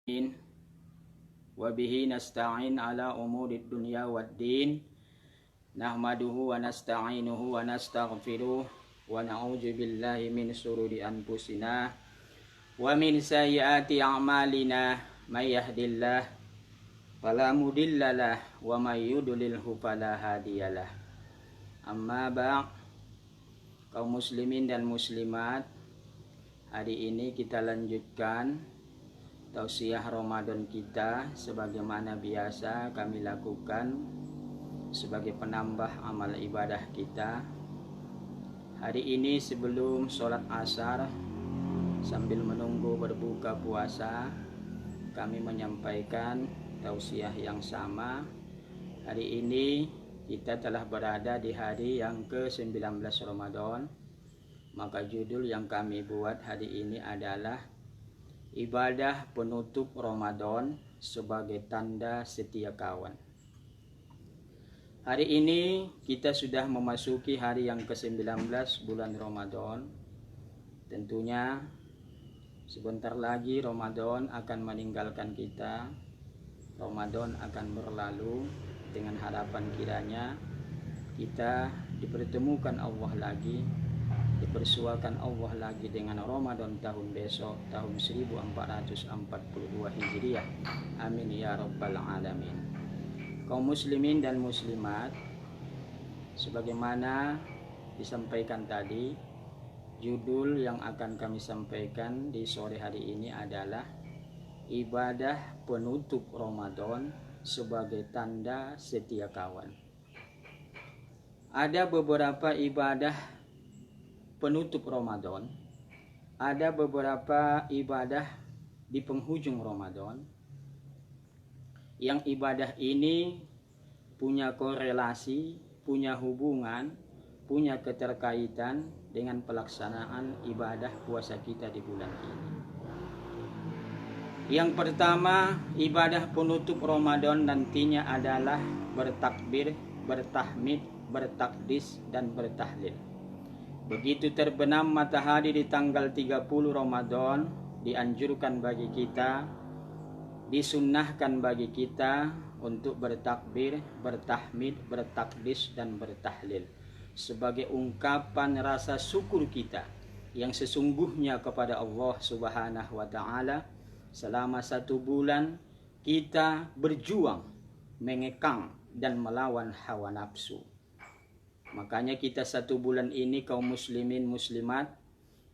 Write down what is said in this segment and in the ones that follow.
wa bihi nasta'in ala umuri dunya waddin nahmaduhu wa nasta'inuhu wa nastaghfiruh wa na'udzu billahi min sururi anfusina wa min sayyiati a'malina may yahdihillah fala mudhillalah wa may yudlilhu fala hadiyalah. Amma ba'd, kaum muslimin dan muslimat, hari ini kita lanjutkan tausiah Ramadan kita sebagaimana biasa kami lakukan sebagai penambah amal ibadah kita. Hari ini sebelum sholat asar sambil menunggu berbuka puasa, kami menyampaikan tausiah yang sama. Hari ini kita telah berada di hari yang ke-19 Ramadan. Maka judul yang kami buat hari ini adalah ibadah penutup Ramadan sebagai tanda setia kawan. Hari ini kita sudah memasuki hari yang ke-19 bulan Ramadan. Tentunya sebentar lagi Ramadan akan meninggalkan kita. Ramadan akan berlalu dengan harapan kiranya kita dipertemukan Allah lagi, dipersuakan Allah lagi dengan Ramadan tahun besok, tahun 1442 Hijriah. Amin ya rabbal alamin. Kaum muslimin dan muslimat, sebagaimana disampaikan tadi, judul yang akan kami sampaikan di sore hari ini adalah ibadah penutup Ramadan sebagai tanda setia kawan. Ada beberapa ibadah penutup Ramadan, ada beberapa ibadah di penghujung Ramadan, yang ibadah ini punya korelasi, punya hubungan, punya keterkaitan dengan pelaksanaan ibadah puasa kita di bulan ini. Yang pertama, ibadah penutup Ramadan nantinya adalah bertakbir, bertahmid, bertakdis, dan bertahlil. Begitu terbenam matahari di tanggal 30 Ramadan, dianjurkan bagi kita, disunnahkan bagi kita untuk bertakbir, bertahmid, bertakdis, dan bertahlil sebagai ungkapan rasa syukur kita yang sesungguhnya kepada Allah Subhanahu wa Ta'ala. Selama 1 bulan kita berjuang, mengekang, dan melawan hawa nafsu. Makanya kita 1 bulan ini kaum muslimin muslimat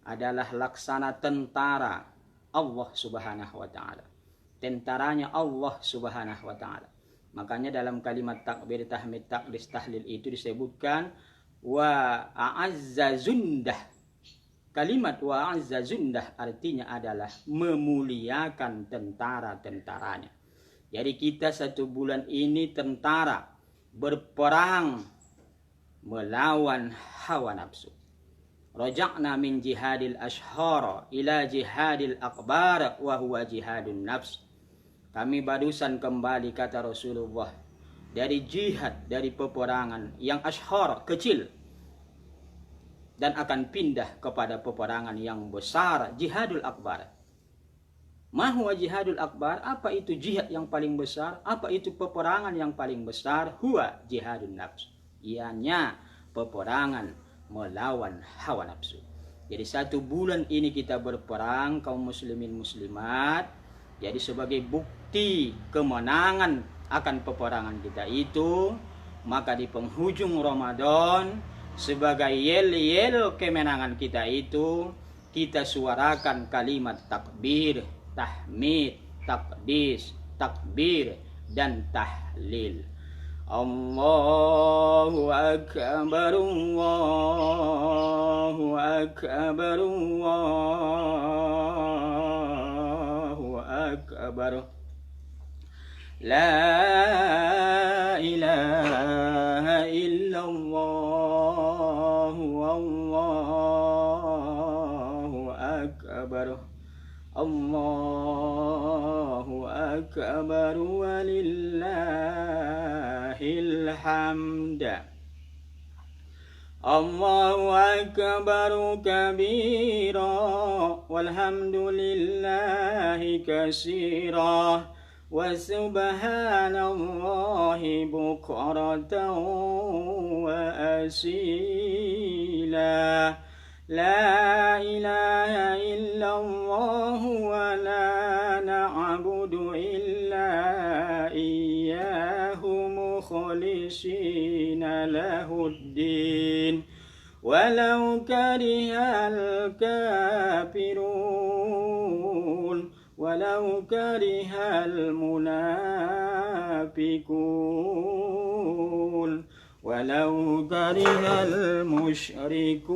adalah laksana tentara Allah Subhanahu wa Ta'ala. Tentaranya Allah Subhanahu wa Ta'ala. Makanya dalam kalimat takbir, tahmid, takdis, tahlil itu disebutkan wa a'azza zundah. Kalimat wa a'azza zundah artinya adalah memuliakan tentara-tentaranya. Jadi kita 1 bulan ini tentara berperang melawan hawa nafsu. Raja'na min jihadil ashhar ila jihadil akbar wa huwa jihadun nafs. Kami barusan kembali, kata Rasulullah, dari jihad, dari peperangan yang ashhar, kecil, dan akan pindah kepada peperangan yang besar, jihadul akbar. Ma huwa jihadul akbar? Apa itu jihad yang paling besar? Apa itu peperangan yang paling besar? Huwa jihadun nafs. Ianya peperangan melawan hawa nafsu. Jadi 1 bulan ini kita berperang kaum muslimin muslimat. Jadi sebagai bukti kemenangan akan peperangan kita itu, maka di penghujung Ramadan sebagai yel-yel kemenangan kita itu, kita suarakan kalimat takbir, tahmid, takdis, takbir, dan tahlil. Allahu akbar, Allahu akbar, Allahu akbar. La ilaha illallah, Allahu akbar, Allahu akbar, walillahil hamd. Allahu akbar kabira walhamdulillahi الله كثيرا وسبحان الله بكرة وأصيلا لا إله إلا الله ولا نعبد إلا إياه مخلصين له الدين ولو كره الكافرون ولو كره المنافقون ولو كره المشركون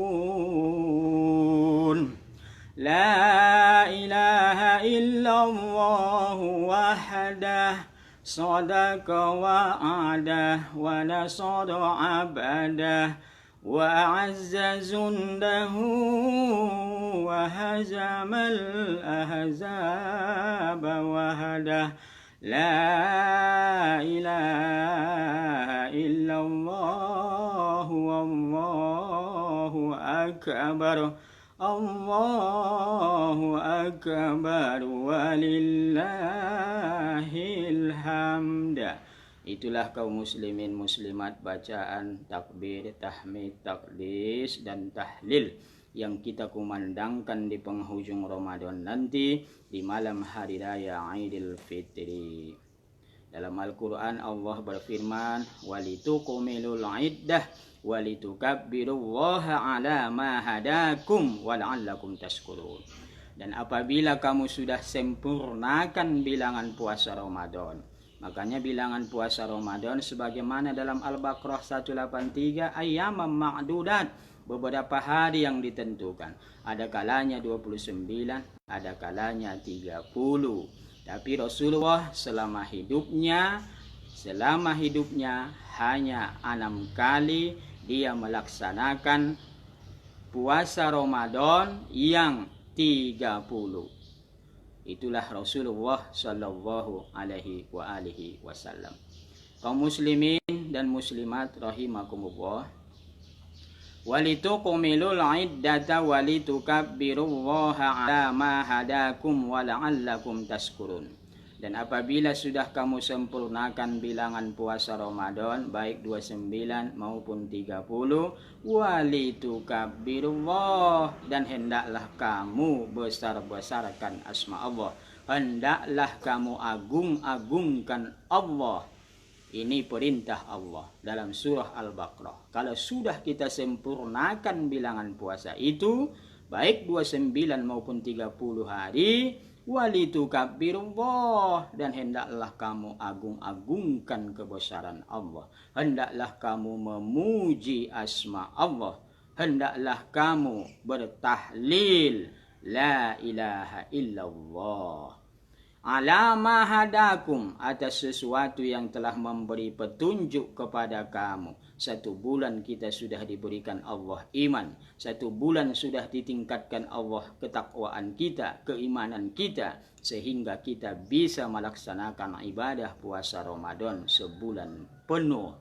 لا إله إلا الله وحده صدق وعده ونصر عبده وأعز جنده وهزم الأحزاب وحده لا إله إلا الله والله أكبر الله أكبر ولله الحمد. Itulah kaum muslimin muslimat bacaan takbir, tahmid, takdis dan tahlil yang kita kumandangkan di penghujung Ramadan nanti di malam hari raya Idul Fitri. Dalam Al-Quran Allah berfirman, walituqmilul iddah walitukabbirullaha ala ma hadakum wala'allakum tashkurun. Dan apabila kamu sudah sempurnakan bilangan puasa Ramadan, makanya bilangan puasa Ramadan sebagaimana dalam Al-Baqarah 183 ayyamam ma'dudat, beberapa hari yang ditentukan. Ada kalanya 29, ada kalanya 30. Tapi Rasulullah selama hidupnya hanya 6 kali dia melaksanakan puasa Ramadan yang 30. Itulah Rasulullah sallallahu alaihi wasallam. Kaum muslimin dan muslimat rahimakumullah, walituqmilul iddata walitukabbirullaha ala ma hadakum wa la'allakum tashkurun. Dan apabila sudah kamu sempurnakan bilangan puasa Ramadan baik 29 maupun 30, walitukabbirullah, dan hendaklah kamu besar-besarkan asma Allah, hendaklah kamu agung-agungkan Allah. Ini perintah Allah dalam surah Al-Baqarah. Kalau sudah kita sempurnakan bilangan puasa itu baik 29 maupun 30 hari, walitukabbirullah, dan hendaklah kamu agung-agungkan kebesaran Allah, hendaklah kamu memuji asma Allah, hendaklah kamu bertahlil la ilaha illallah ala ma hadakum, atas sesuatu yang telah memberi petunjuk kepada kamu. 1 bulan kita sudah diberikan Allah iman, 1 bulan sudah ditingkatkan Allah ketakwaan kita, keimanan kita, sehingga kita bisa melaksanakan ibadah puasa Ramadan sebulan penuh.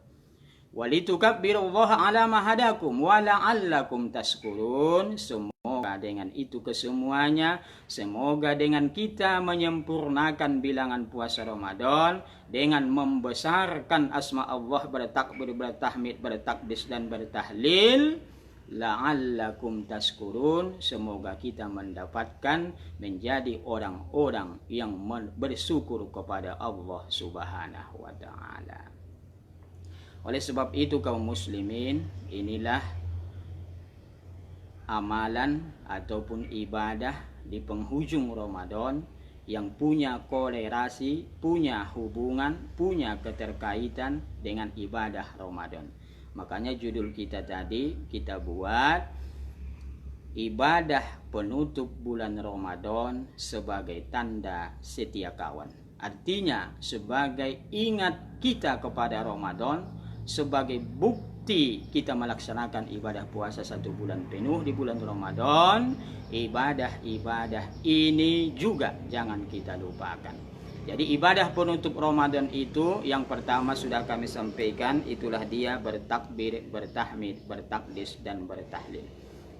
Walitukabbirullaha ala ma hadakum wa la'allakum tashkurun. Semoga dengan itu kesemuanya, semoga dengan kita menyempurnakan bilangan puasa Ramadan dengan membesarkan asma Allah, bertakbir, bertahmid, bertakdis dan bertahlil, la'allakum tashkurun, semoga kita mendapatkan menjadi orang-orang yang bersyukur kepada Allah Subhanahu wa taala. Oleh sebab itu kaum muslimin, inilah amalan ataupun ibadah di penghujung Ramadan yang punya korelasi, punya hubungan, punya keterkaitan dengan ibadah Ramadan. Makanya judul kita tadi kita buat ibadah penutup bulan Ramadan sebagai tanda setia kawan. Artinya sebagai ingat kita kepada Ramadan, sebagai bukti kita melaksanakan ibadah puasa 1 bulan penuh di bulan Ramadan. Ibadah-ibadah ini juga jangan kita lupakan. Jadi ibadah penutup Ramadan itu yang pertama sudah kami sampaikan, itulah dia bertakbir, bertahmid, bertakdis dan bertahlil.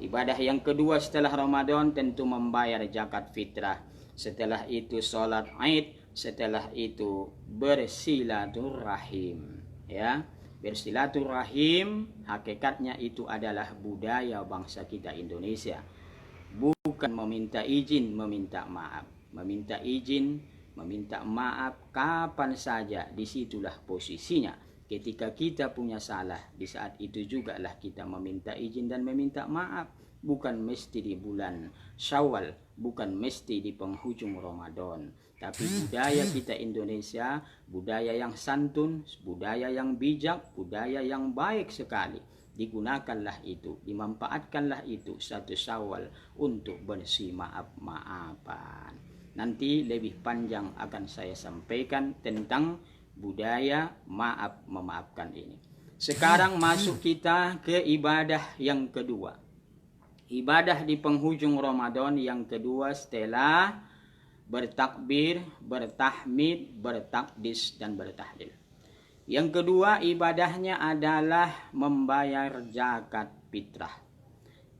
Ibadah yang kedua setelah Ramadan tentu membayar zakat fitrah. setelah itu sholat Id, setelah itu bersilaturahim. Ya, bersilaturahim hakikatnya itu adalah budaya bangsa kita Indonesia. Bukan meminta izin, meminta maaf. Meminta izin, meminta maaf kapan saja, disitulah posisinya. Ketika kita punya salah, di saat itu juga lah kita meminta izin dan meminta maaf. Bukan mesti di bulan Syawal, bukan mesti di penghujung Ramadan. Tapi budaya kita Indonesia, budaya yang santun, budaya yang bijak, budaya yang baik sekali. Digunakanlah itu, dimanfaatkanlah itu 1 Syawal untuk bersih maaf-maafan. Nanti lebih panjang akan saya sampaikan tentang budaya maaf memaafkan ini. Sekarang masuk kita ke ibadah yang kedua. Ibadah di penghujung Ramadan yang kedua setelah bertakbir, bertahmid, bertakdis dan bertahlil. Yang kedua ibadahnya adalah membayar zakat fitrah.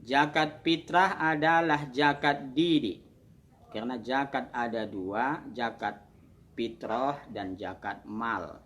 Zakat fitrah adalah zakat diri. Karena zakat ada 2, zakat fitrah dan zakat mal.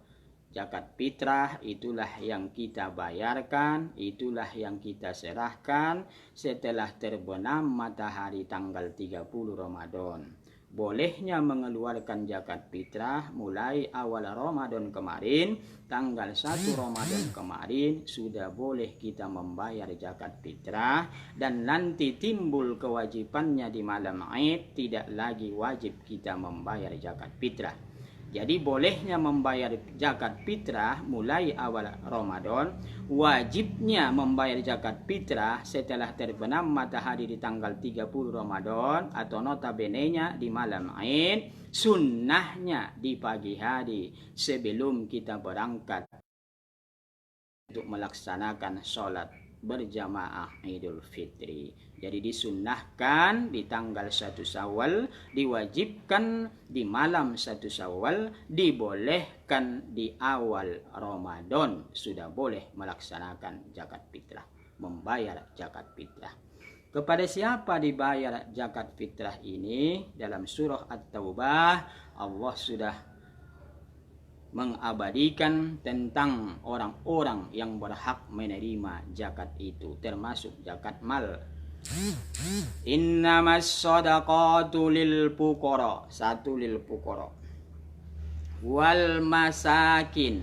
Zakat fitrah itulah yang kita bayarkan, itulah yang kita serahkan setelah terbenam matahari tanggal 30 Ramadan. Bolehnya mengeluarkan zakat fitrah mulai awal Ramadan kemarin, tanggal 1 Ramadan kemarin sudah boleh kita membayar zakat fitrah, dan nanti timbul kewajibannya di malam Id, tidak lagi wajib kita membayar zakat fitrah. Jadi bolehnya membayar zakat fitrah mulai awal Ramadan, wajibnya membayar zakat fitrah setelah terbenam matahari di tanggal 30 Ramadan atau notabene-nya di malam Id, sunnahnya di pagi hari sebelum kita berangkat untuk melaksanakan sholat berjamaah Idul Fitri. Jadi disunnahkan di tanggal 1 Syawal, diwajibkan di malam 1 Syawal, dibolehkan di awal Ramadan. Sudah boleh melaksanakan zakat fitrah, membayar zakat fitrah. Kepada siapa dibayar zakat fitrah ini? Dalam surah At-Taubah Allah sudah mengabadikan tentang orang-orang yang berhak menerima zakat itu, termasuk zakat mal. Innamas shadaqatu lil fuqara, 1 lil fuqara, wal masakin,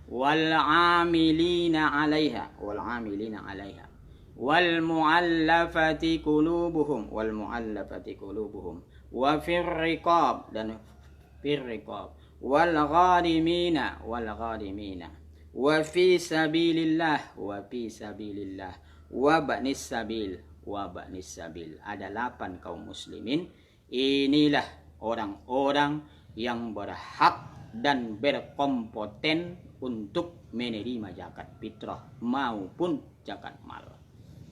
wal amilina 'alaiha, wal mu'allafati qulubuhum, wa fir riqab, dan wal gharimina, wa fi sabilillah, wa ba'nis sabil. Ada 8 kaum muslimin. Inilah orang-orang yang berhak dan berkompeten untuk menerima zakat fitrah maupun zakat mal.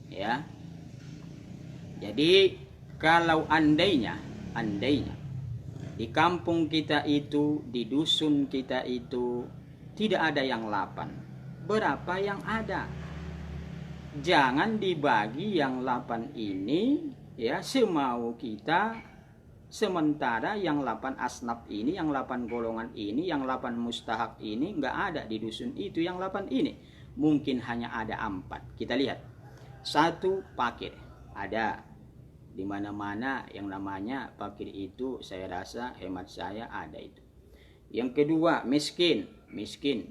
Ya. Jadi kalau andainya di kampung kita itu, di dusun kita itu tidak ada yang 8, berapa yang ada? Jangan dibagi yang 8 ini ya semau kita, sementara yang 8 asnaf ini, yang 8 golongan ini, yang 8 mustahak ini nggak ada di dusun itu. Yang 8 ini mungkin hanya ada 4. Kita lihat. 1, fakir. Ada di mana-mana yang namanya fakir itu, saya rasa hemat saya ada itu. Yang kedua, miskin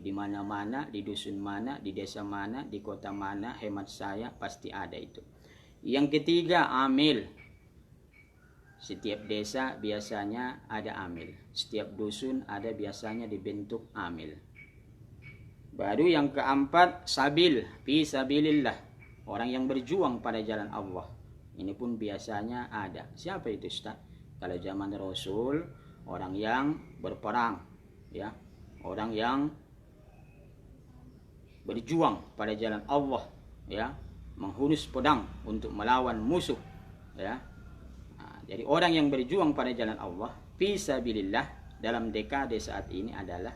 di mana-mana, di dusun mana, di desa mana, di kota mana, hemat saya pasti ada itu. Yang ketiga, amil. Setiap desa biasanya ada amil, setiap dusun ada biasanya dibentuk amil. Baru yang keempat, sabil, fi sabilillah, orang yang berjuang pada jalan Allah. Ini pun biasanya ada. Siapa itu, Ustaz? Kalau zaman Rasul, orang yang berperang, ya, orang yang berjuang pada jalan Allah, ya, menghunus pedang untuk melawan musuh, ya. Nah, jadi orang yang berjuang pada jalan Allah fi sabilillah dalam dekade saat ini adalah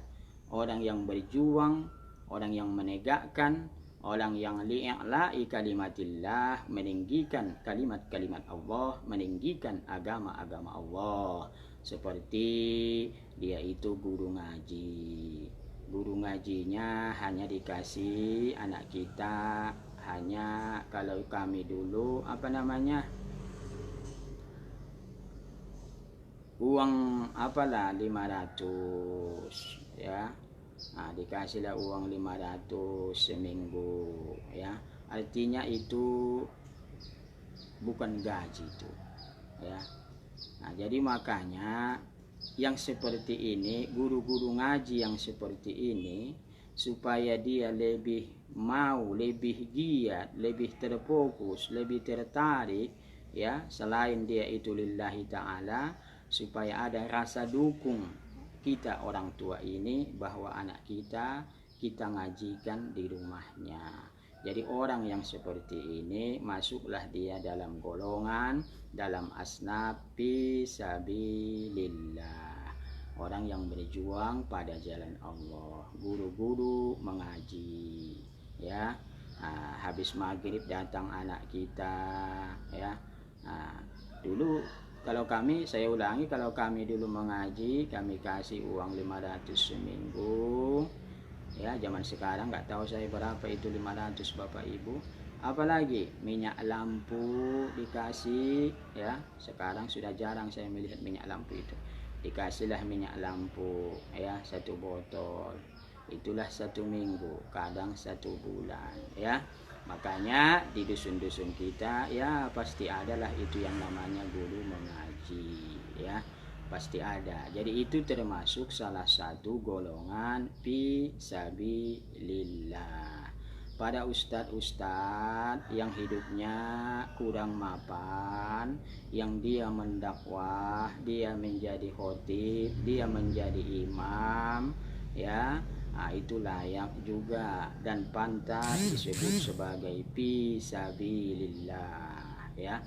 orang yang berjuang, orang yang menegakkan, Orang yang li'la'i kalimatillah, meninggikan kalimat-kalimat Allah, meninggikan agama-agama Allah. Seperti dia itu guru ngaji. Guru ngajinya hanya dikasih anak kita, hanya kalau kami dulu uang 500 ya. Nah, dikasihlah uang 500 seminggu ya. Artinya itu bukan gaji itu ya. Nah, jadi makanya yang seperti ini, guru-guru ngaji yang seperti ini, supaya dia lebih mau, lebih giat, lebih terfokus, lebih tertarik ya, selain dia itu lillahi ta'ala, supaya ada rasa dukung kita orang tua ini bahwa anak kita ngajikan di rumahnya. Jadi orang yang seperti ini masuklah dia dalam golongan, dalam asnaf fisabilillah, orang yang berjuang pada jalan Allah. Guru-guru mengaji ya. Habis maghrib datang anak kita ya. Dulu kalau kami, saya ulangi, kalau kami dulu mengaji, kami kasih uang 500 seminggu. Ya, zaman sekarang nggak tahu saya berapa itu 500 Bapak Ibu. Apalagi minyak lampu dikasih ya. Sekarang sudah jarang saya melihat minyak lampu itu. Dikasihlah minyak lampu ya, 1 botol. Itulah 1 minggu, kadang 1 bulan ya. Makanya di dusun-dusun kita ya pasti adalah itu yang namanya guru mengaji ya, pasti ada. Jadi itu termasuk salah satu golongan fisabilillah. Pada ustadz-ustadz yang hidupnya kurang mapan, yang dia mendakwah, dia menjadi khotib, dia menjadi imam ya, itu layak juga dan pantas disebut sebagai fisabilillah ya.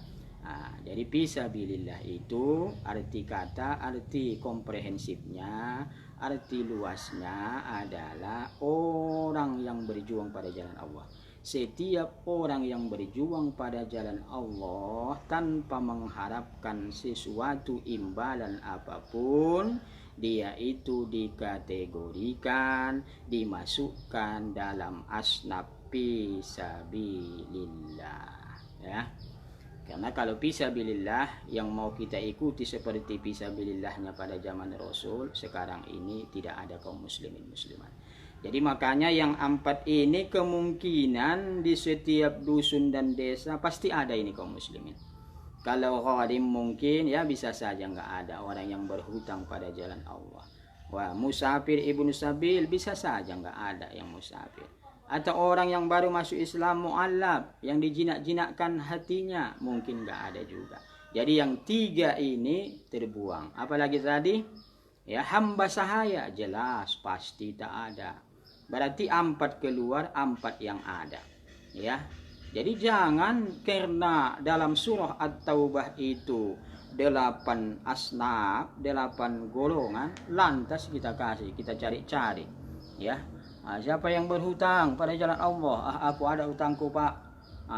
Jadi fisabilillah itu arti kata, arti komprehensifnya, arti luasnya adalah orang yang berjuang pada jalan Allah. Setiap orang yang berjuang pada jalan Allah tanpa mengharapkan sesuatu imbalan apapun, dia itu dikategorikan, dimasukkan dalam asnaf fisabilillah ya. Karena kalau fisabilillah yang mau kita ikuti seperti fisabilillahnya pada zaman Rasul, sekarang ini tidak ada kaum muslimin muslimat. Jadi makanya yang 4 ini kemungkinan di setiap dusun dan desa pasti ada ini kaum muslimin. Kalau gharim mungkin ya bisa saja nggak ada orang yang berhutang pada jalan Allah. Wah, musafir ibnu sabil bisa saja nggak ada yang musafir. Atau orang yang baru masuk Islam mu'allab, yang dijinak-jinakkan hatinya, mungkin nggak ada juga. Jadi yang 3 ini terbuang. Apalagi tadi ya, hamba sahaya jelas pasti tak ada. Berarti 4 keluar, 4 yang ada ya. Jadi jangan karena dalam surah At-Taubah itu 8 asnaf, 8 golongan, lantas kita kasih, kita cari-cari ya. Siapa yang berhutang pada jalan Allah? Aku ada hutangku Pak.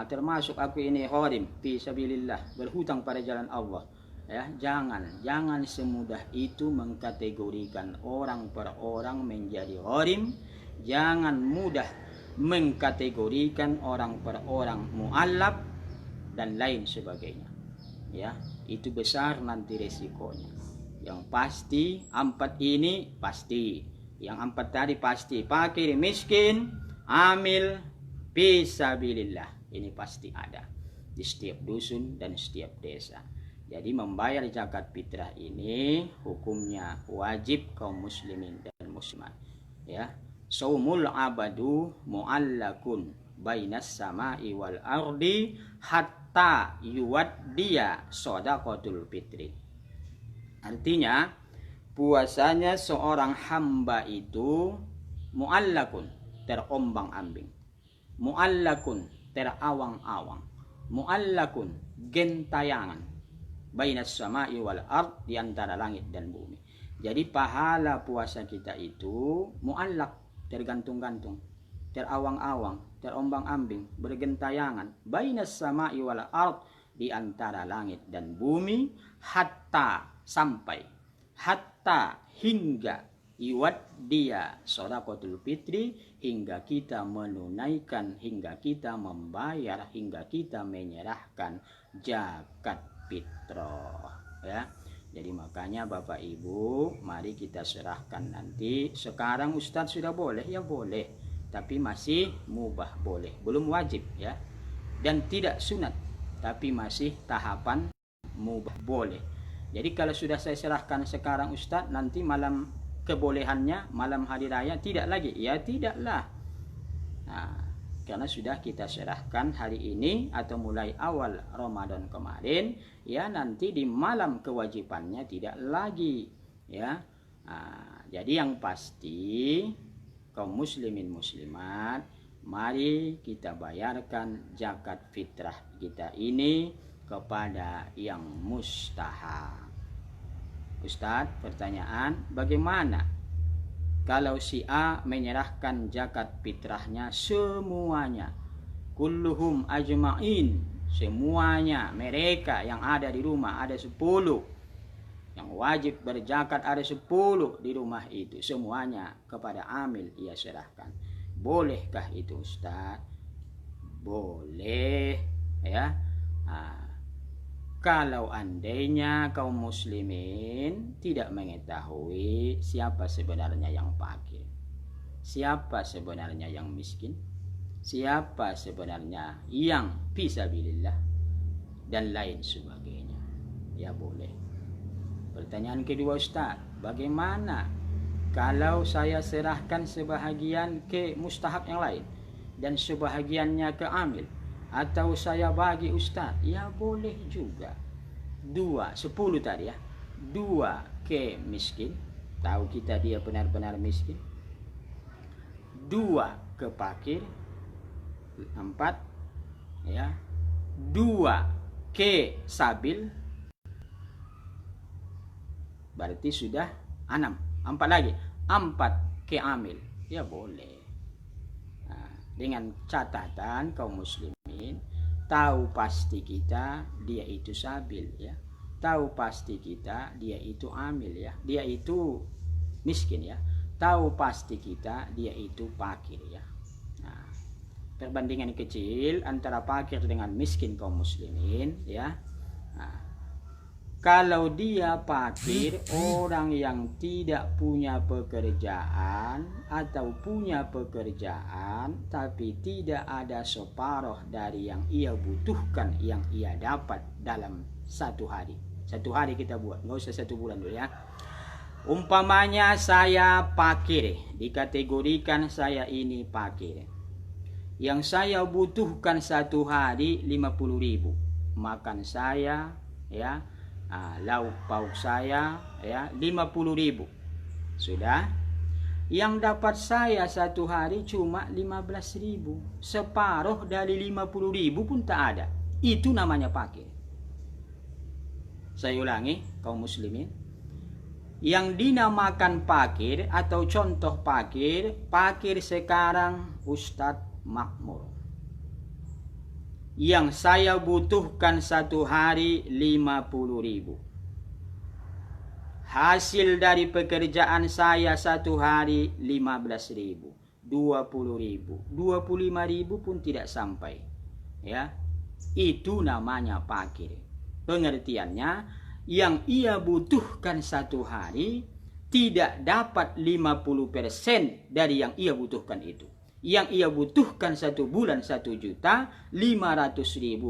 Termasuk aku ini gharim fisabilillah, berhutang pada jalan Allah ya. Jangan semudah itu mengkategorikan orang per orang menjadi gharim. Jangan mudah mengkategorikan orang per orang mu'allab dan lain sebagainya ya. Itu besar nanti resikonya. Yang pasti 4 ini pasti, yang 4 tadi pasti, fakir, miskin, amil, fisabilillah, ini pasti ada di setiap dusun dan setiap desa. Jadi membayar zakat fitrah ini hukumnya wajib kaum muslimin dan muslimat ya. Saumul abadu mu'allakun bainas sama'i wal ardi hatta yuwaddiya shadaqatul fitri. Artinya puasanya seorang hamba itu mu'allakun, terombang-ambing, mu'allakun, terawang-awang, mu'allakun, gentayangan, bainas sama'i wal ard, di antara langit dan bumi. Jadi pahala puasa kita itu mu'allak, tergantung-gantung terawang-awang, terombang-ambing, bergentayangan, bainas sama'i wal ard, di antara langit dan bumi, hatta sampai, hatta hingga, dia shadaqatul fitri, hingga kita menunaikan, hingga kita membayar, hingga kita menyerahkan zakat fitrah, ya. Jadi makanya Bapak Ibu, mari kita serahkan nanti. Sekarang Ustadz sudah boleh, ya boleh, tapi masih mubah boleh, belum wajib, ya, dan tidak sunat, tapi masih tahapan mubah boleh. Jadi kalau sudah saya serahkan sekarang Ustadz, nanti malam kebolehannya malam hari raya tidak lagi, ya tidaklah. Nah, karena sudah kita serahkan hari ini atau mulai awal Ramadan kemarin, ya nanti di malam kewajibannya tidak lagi, ya. Nah, jadi yang pasti kaum muslimin muslimat, mari kita bayarkan zakat fitrah kita ini kepada yang mustahak. Ustadz, pertanyaan, bagaimana kalau si A menyerahkan zakat fitrahnya semuanya, kulluhum ajma'in, semuanya, mereka yang ada di rumah ada 10, yang wajib berzakat ada 10 di rumah itu, semuanya kepada amil ia serahkan. Bolehkah itu Ustadz? Boleh, ya. Nah, kalau andainya kaum muslimin tidak mengetahui siapa sebenarnya yang fakir, siapa sebenarnya yang miskin, siapa sebenarnya yang fisabilillah, dan lain sebagainya, ya boleh. Pertanyaan kedua Ustaz, bagaimana kalau saya serahkan sebahagian ke mustahak yang lain dan sebahagiannya ke amil, atau saya bagi Ustaz? Ya boleh juga. 2, 10 tadi ya. 2 ke miskin, tahu kita dia benar-benar miskin. 2 ke fakir. 4 ya. 2 ke sabil. Berarti sudah 6. 4 lagi. 4 ke amil. Ya boleh. Nah, dengan catatan kaum muslim tahu pasti kita dia itu sabil, ya, tahu pasti kita dia itu amil, ya, dia itu miskin, ya, tahu pasti kita dia itu fakir, ya. Nah, perbandingan kecil antara fakir dengan miskin kaum muslimin, ya. Nah, kalau dia fakir, orang yang tidak punya pekerjaan atau punya pekerjaan tapi tidak ada separuh dari yang ia butuhkan, yang ia dapat dalam satu hari. Satu hari kita buat, nggak usah 1 bulan dulu, ya. Umpamanya saya fakir, dikategorikan saya ini fakir. Yang saya butuhkan satu hari 50.000, makan saya, ya. Lauk pauk saya, ya, 50.000. Sudah. Yang dapat saya satu hari cuma 15.000. Separuh dari 50.000 pun tak ada. Itu namanya fakir. Saya ulangi, kaum muslimin. Yang dinamakan fakir atau contoh fakir, fakir sekarang Ustadz Makmur. Yang saya butuhkan satu hari 50.000. Hasil dari pekerjaan saya satu hari 15.000, 20.000, 25.000 pun tidak sampai, ya. Itu namanya fakir. Pengertiannya, yang ia butuhkan satu hari tidak dapat 50% dari yang ia butuhkan itu. Yang ia butuhkan satu bulan 1.500.000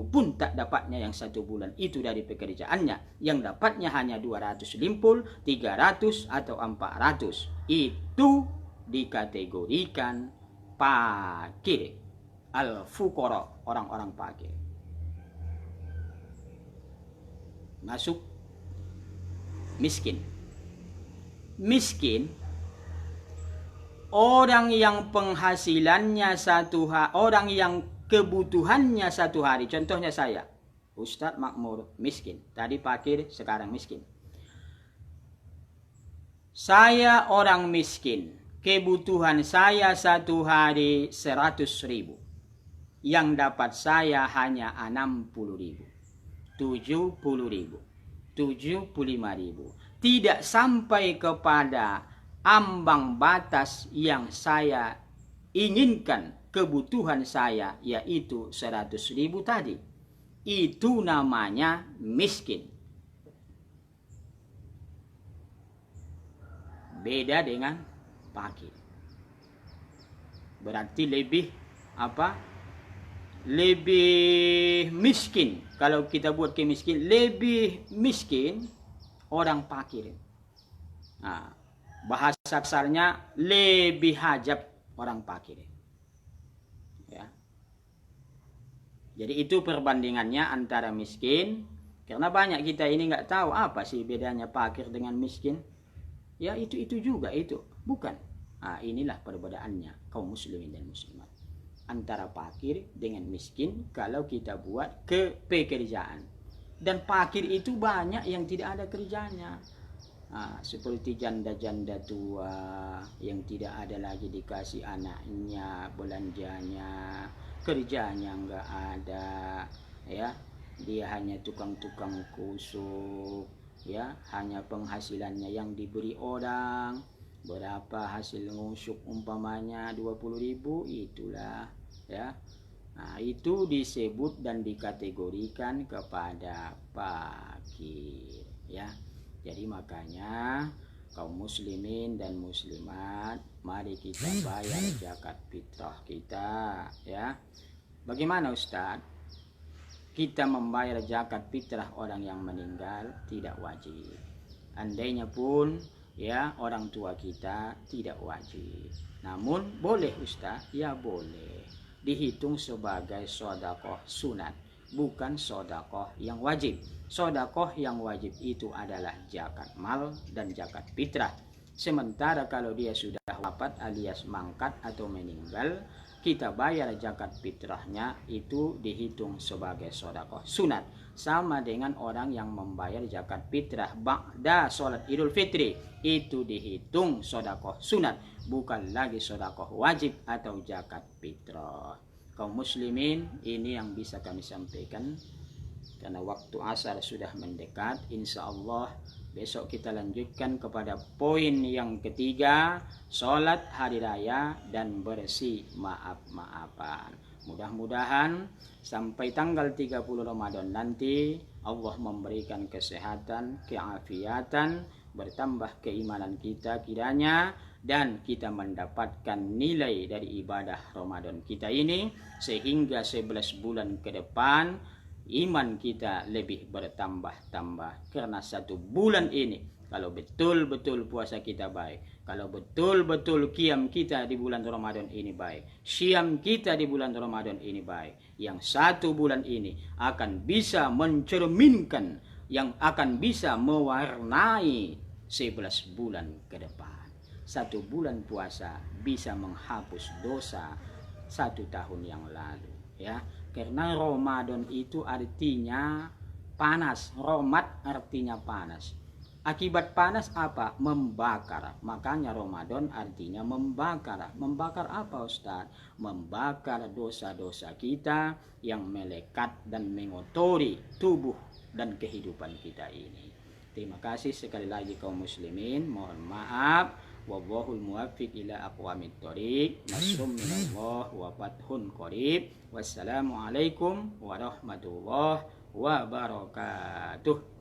pun tak dapatnya yang satu bulan itu dari pekerjaannya. Yang dapatnya hanya 250, 300 atau 400. Itu dikategorikan fakir. Al-fuqara, orang-orang fakir. Masuk miskin. Miskin, orang yang penghasilannya orang yang kebutuhannya satu hari. Contohnya saya, Ustadz Makmur, miskin. Tadi fakir, sekarang miskin. Saya orang miskin. kebutuhan saya satu hari 100.000, yang dapat saya hanya 60.000, 70.000, 75.000. Tidak sampai kepada ambang batas yang saya inginkan kebutuhan saya, yaitu 100.000 tadi. Itu namanya miskin. Beda dengan fakir. Berarti lebih lebih miskin. Kalau kita buat kemiskin, lebih miskin orang fakir. Nah, bahasa kasarnya lebih hajat orang fakir. Ya. Jadi itu perbandingannya antara miskin. Karena banyak kita ini nggak tahu apa sih bedanya fakir dengan miskin. Ya itu juga itu, bukan. Nah, inilah perbedaannya kaum muslimin dan muslimat antara fakir dengan miskin kalau kita buat ke pekerjaan. Dan fakir itu banyak yang tidak ada kerjanya. Nah, seperti janda-janda tua yang tidak ada lagi dikasih anaknya belanjanya, kerjanya nggak ada, ya. Dia hanya tukang-tukang kusuk, ya, hanya penghasilannya yang diberi orang. Berapa hasil ngusuk umpamanya 20.000, itulah, ya. Nah, itu disebut dan dikategorikan kepada fakir, ya. Jadi makanya kaum muslimin dan muslimat, mari kita bayar zakat fitrah kita, ya. Bagaimana Ustaz? Kita membayar zakat fitrah orang yang meninggal tidak wajib. Andainya pun, ya, orang tua kita tidak wajib. Namun boleh Ustaz? Ya boleh. Dihitung sebagai sedekah sunat, bukan sedekah yang wajib. Sedekah yang wajib itu adalah zakat mal dan zakat fitrah. Sementara kalau dia sudah wafat alias mangkat atau meninggal, kita bayar zakat fitrahnya itu dihitung sebagai sedekah sunat. Sama dengan orang yang membayar zakat fitrah ba'da sholat Idul Fitri, itu dihitung sedekah sunat, bukan lagi sedekah wajib atau zakat fitrah. Kaum muslimin, ini yang bisa kami sampaikan. Karena waktu asar sudah mendekat, insya Allah besok kita lanjutkan kepada poin yang ketiga, sholat hari raya dan bersih maaf-maafan. Mudah-mudahan sampai tanggal 30 Ramadan nanti Allah memberikan kesehatan, keafiatan, bertambah keimanan kita kiranya, dan kita mendapatkan nilai dari ibadah Ramadan kita ini, sehingga 11 bulan ke depan iman kita lebih bertambah-tambah. Karena 1 bulan ini, kalau betul-betul puasa kita baik, kalau betul-betul qiyam kita di bulan Ramadan ini baik, syam kita di bulan Ramadan ini baik, yang 1 bulan ini akan bisa mencerminkan, yang akan bisa mewarnai 11 bulan ke depan. 1 bulan puasa bisa menghapus dosa 1 tahun yang lalu, ya. Karena Ramadan itu artinya panas. Romat artinya panas. Akibat panas apa? Membakar. Makanya Ramadan artinya membakar. Membakar apa Ustaz? Membakar dosa-dosa kita yang melekat dan mengotori tubuh dan kehidupan kita ini. Terima kasih sekali lagi kaum muslimin. Mohon maaf. Wallahul muwaffiq ila aqwamit thoriq. Nasrum minallah wa fathun qarib. Wassalamualaikum warahmatullahi wabarakatuh.